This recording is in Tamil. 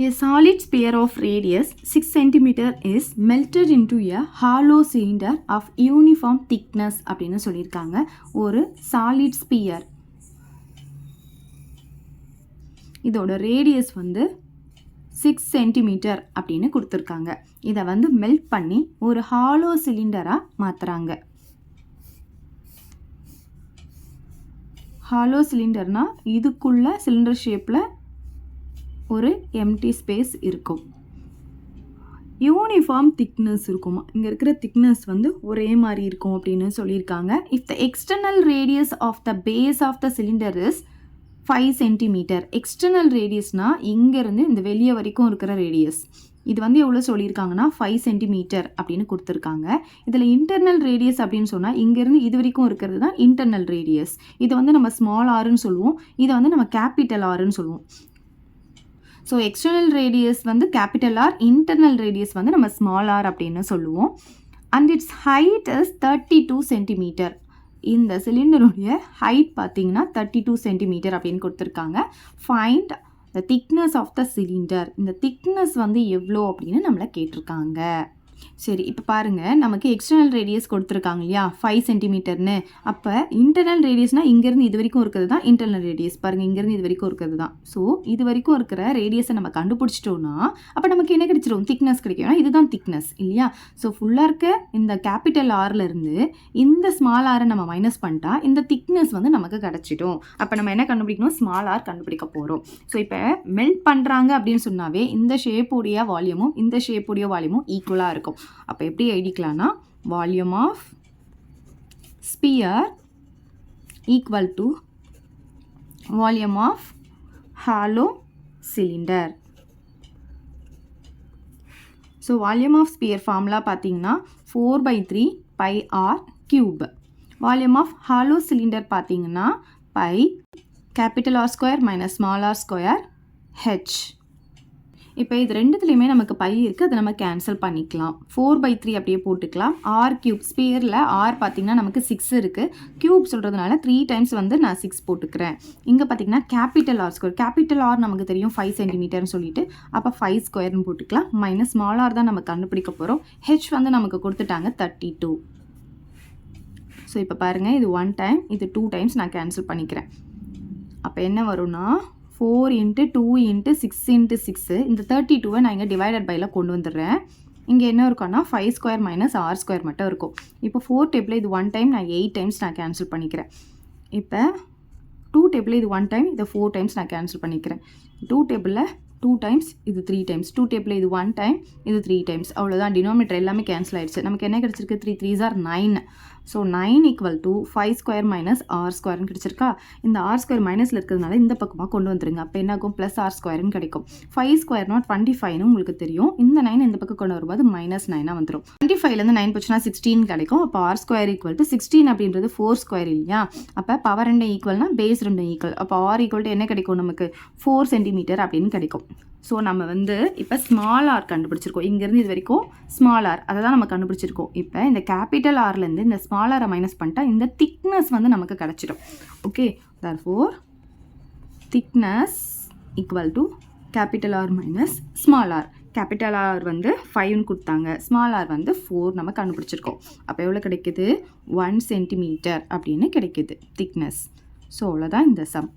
A solid sphere of radius 6 cm is melted into a hollow cylinder of uniform thickness அப்படின்னு சொல்லியிருக்காங்க. ஒரு solid sphere இதோட ரேடியஸ் வந்து 6 cm அப்படின்னு கொடுத்துருக்காங்க. இதை வந்து மெல்ட் பண்ணி ஒரு ஹாலோ சிலிண்டராக மாற்றுறாங்க. ஹாலோ சிலிண்டர்னா இதுக்குள்ள சிலிண்டர் ஷேப்பில் ஒரு எம்டி ஸ்பேஸ் இருக்கும். யூனிஃபார்ம் திக்னஸ் இருக்குமா, இங்கே இருக்கிற திக்னஸ் வந்து ஒரே மாதிரி இருக்கும் அப்படின்னு சொல்லியிருக்காங்க. If the external radius of the base of the cylinder is 5 cm. External ரேடியஸ்னால் இங்கேருந்து இந்த வெளியே வரைக்கும் இருக்கிற ரேடியஸ். இது வந்து எவ்வளோ சொல்லியிருக்காங்கன்னா 5 cm அப்படின்னு கொடுத்துருக்காங்க. இதில் இன்டர்னல் ரேடியஸ் அப்படின்னு சொன்னால் இங்கேருந்து இது வரைக்கும் இருக்கிறது தான் இன்டர்னல் ரேடியஸ். இதை வந்து நம்ம ஸ்மால் ஆர்ன்னு சொல்லுவோம், இதை வந்து நம்ம கேபிட்டல் ஆர்ன்னு சொல்லுவோம். ஸோ எக்ஸ்டர்னல் ரேடியஸ் வந்து கேபிட்டல் ஆர், இன்டர்னல் ரேடியஸ் வந்து நம்ம ஸ்மால் ஆர் அப்படின்னு சொல்லுவோம். And its height is 32 cm. இந்த சிலிண்டருடைய ஹைட் பார்த்தீங்கன்னா 32 cm அப்படின்னு கொடுத்துருக்காங்க. Find the thickness of the cylinder. இந்த திக்னஸ் வந்து எவ்வளோ அப்படின்னு நம்மளை கேட்டிருக்காங்க. சரி, இப்போ பாருங்கள், நமக்கு எக்ஸ்டர்னல் ரேடியஸ் கொடுத்துருக்காங்க இல்லையா 5 cm. அப்போ இன்டர்னல் ரேடியஸ்னால் இங்கேருந்து இது வரைக்கும் இருக்கிறது தான் இன்டர்னல் ரேடியஸ். பாருங்கள், இங்கேருந்து இது வரைக்கும் இருக்கிறது தான். ஸோ இது வரைக்கும் இருக்கிற ரேடியஸை நம்ம கண்டுபிடிச்சிட்டோன்னா அப்போ நமக்கு என்ன கிடைச்சிடும், திக்னஸ் கிடைக்கும். இதுதான் திக்னஸ் இல்லையா. ஸோ ஃபுல்லாக இருக்க இந்த கேபிட்டல் ஆர்லேருந்து இந்த ஸ்மால் ஆரை நம்ம மைனஸ் பண்ணிட்டா இந்த திக்னஸ் வந்து நமக்கு கிடச்சிடும். அப்போ நம்ம என்ன கண்டுபிடிக்கணும், ஸ்மால் ஆர் கண்டுபிடிக்க போகிறோம். ஸோ இப்போ மெல்ட் பண்ணுறாங்க அப்படின்னு சொன்னாவே இந்த ஷேப்புடைய வால்யூமும் இந்த ஷேப்புடைய வால்யூமும் ஈக்குவலாக இருக்கும். அப்போ எப்படி எழுதிக்கலாம்னா volume of sphere equal to volume of hollow cylinder. So volume of sphere formula பார்த்தீங்கன்னா 4/3 πr cube. Volume of hollow cylinder பார்த்தீங்கன்னா pi capital R square minus small R square H. இப்போ இது ரெண்டுத்துலேயுமே நமக்கு பை இருக்குது, அதை நம்ம கேன்சல் பண்ணிக்கலாம். 4/3 அப்படியே போட்டுக்கலாம். ஆர் கியூப், ஸ்பியரில் ஆர் பார்த்திங்கன்னா நமக்கு 6 இருக்குது, கியூப் சொல்கிறதுனால 3 டைம்ஸ் வந்து நான் 6 போட்டுக்கிறேன். இங்கே பார்த்திங்கன்னா capital R square, capital R நமக்கு தெரியும் 5 cm சொல்லிட்டு, அப்போ 5 ஸ்கொயர்னு போட்டுக்கலாம். மைனஸ் ஸ்மால் ஆர் தான் நம்ம கண்டுபிடிக்க போகிறோம். ஹெச் வந்து நமக்கு கொடுத்துட்டாங்க 32. ஸோ இப்போ பாருங்கள், இது 1 டைம், இது 2 டைம்ஸ் நான் கேன்சல் பண்ணிக்கிறேன். அப்போ என்ன வரும்னா 4 × 2 × 6 × 6. இந்த 32 நான் இங்கே டிவைடட் பையில் கொண்டு வந்துடுறேன். இங்கே என்ன இருக்கும்னா 5 ஸ்கொயர் மைனஸ் ஆர் ஸ்கொயர் மட்டும் இருக்கும். இப்போ 4 டேபிளில் இது 1 டைம், நான் 8 டைம்ஸ் நான் கேன்சல் பண்ணிக்கிறேன். இப்போ 2 டேபிளில் இது 1 டைம், இதை 4 டைம்ஸ் நான் கேன்சல் பண்ணிக்கிறேன். 2 டேபிளில் 2 டைம்ஸ், இது 3 டைம்ஸ். 2 டேபிளில் இது 1 டைம், இது 3 டைம்ஸ். அவ்வளோதான், டினாமினேட்டர் எல்லாமே கேன்சல் ஆகிடுச்சு. நமக்கு என்ன கிடச்சிருக்கு, 3 3s are 9. So 9 = 5 square minus R ஸ்கொயர்னு கிடச்சிருக்கா. இந்த ஆர் ஸ்கொயர் மைனஸில் இருக்கிறதுனால இந்த பக்கமாக கொண்டு வந்துருங்க. அப்போ என்ன ஆகும், ப்ளஸ் ஆர் ஸ்கொயர்னு கிடைக்கும். 5 ஸ்கொயர்னா 25னு உங்களுக்கு தெரியும். இந்த 9 இந்த பக்கம் கொண்டு வரும்போது -9 வந்துடும். 25லேருந்து 9 போச்சுன்னா 16 கிடைக்கும். அப்போ ஆர் ஸ்கொயர் = 16 அப்படின்றது 4 ஸ்கொயர் இல்லையா. அப்போ பவர் 2 ஈக்குவல்னா பேஸ் 2 ஈக்குவல். அப்போ ஆர் = என்ன கிடைக்கும், நமக்கு 4 cm அப்படின்னு கிடைக்கும். ஸோ நம்ம வந்து இப்போ ஸ்மால் ஆர் கண்டுபிடிச்சிருக்கோம். இங்கேருந்து இது வரைக்கும் ஸ்மால் ஆர், அதை தான் நம்ம கண்டுபிடிச்சிருக்கோம். இப்போ இந்த கேபிட்டல் ஆர்லேருந்து இந்த ஸ்மால் ஆரை மைனஸ் பண்ணிட்டா இந்த திக்னஸ் வந்து நமக்கு கிடச்சிடும். Okay, therefore thickness = capital R minus small R. Capital R வந்து 5ன்னு கொடுத்தாங்க, ஸ்மால் ஆர் வந்து 4 நம்ம கண்டுபிடிச்சிருக்கோம். அப்போ எவ்வளோ கிடைக்குது, 1 cm அப்படின்னு கிடைக்குது திக்னஸ். ஸோ அவ்வளோதான் இந்த சம்.